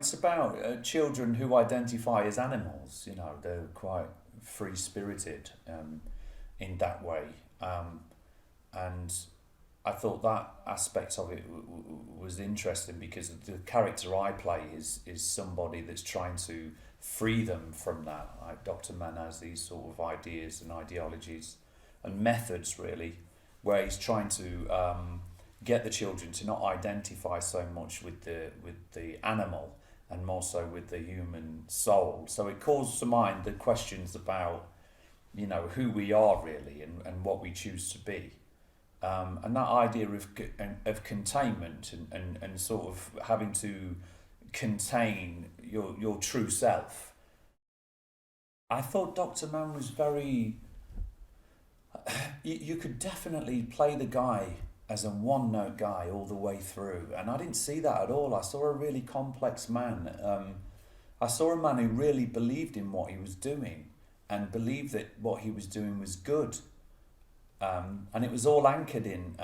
It's about children who identify as animals. You know, they're quite free spirited in that way, and I thought that aspect of it was interesting because the character I play is somebody that's trying to free them from that. Like Dr. Mann has these sort of ideas and ideologies and methods really, where he's trying to get the children to not identify so much with the animal and more so with the human soul. So it calls to mind the questions about, you know, who we are really and what we choose to be. And that idea of containment and sort of having to contain your true self. I thought Dr. Mann was very. You could definitely play the guy as a one note guy all the way through, and I didn't see that at all. I saw a really complex man. I saw a man who really believed in what he was doing and believed that what he was doing was good. And it was all anchored in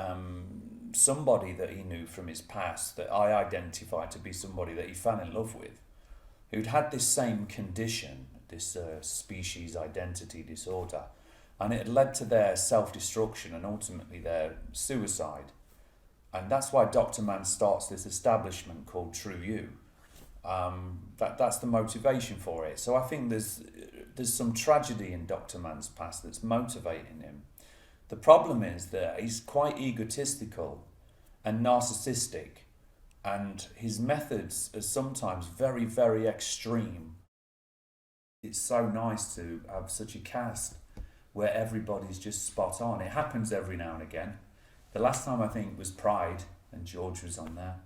somebody that he knew from his past that I identified to be somebody that he fell in love with, who'd had this same condition, this species identity disorder, and it had led to their self-destruction and ultimately their suicide. And that's why Dr. Mann starts this establishment called True You. That's the motivation for it. So I think there's some tragedy in Dr. Mann's past that's motivating him. The problem is that he's quite egotistical and narcissistic, and his methods are sometimes very, very extreme. It's so nice to have such a cast where everybody's just spot on. It happens every now and again. The last time I think was Pride, and George was on there.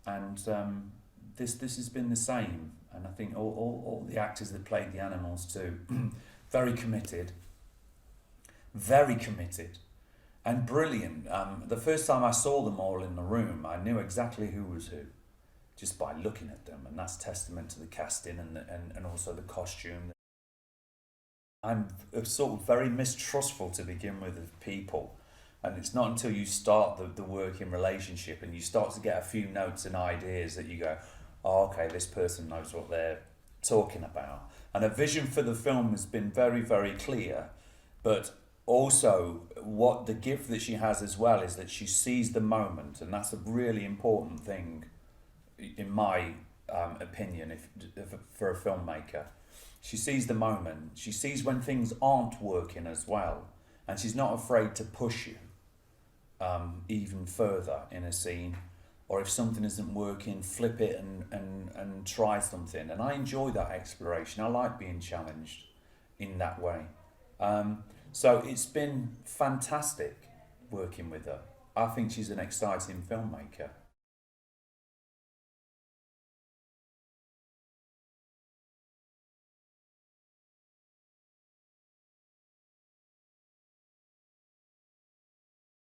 And this has been the same. And I think all the actors that played the animals too, very committed, and brilliant. The first time I saw them all in the room, I knew exactly who was who, just by looking at them, and that's testament to the casting and also the costume. I'm sort of very mistrustful to begin with of people, and it's not until you start the working relationship and you start to get a few notes and ideas that you go, oh, okay, this person knows what they're talking about. And a vision for the film has been very, very clear, but also what the gift that she has as well is that she sees the moment, and that's a really important thing in my opinion if for a filmmaker. She sees the moment, she sees when things aren't working as well, and she's not afraid to push you even further in a scene, or if something isn't working, flip it and try something. And I enjoy that exploration. I like being challenged in that way. So it's been fantastic working with her. I think she's an exciting filmmaker.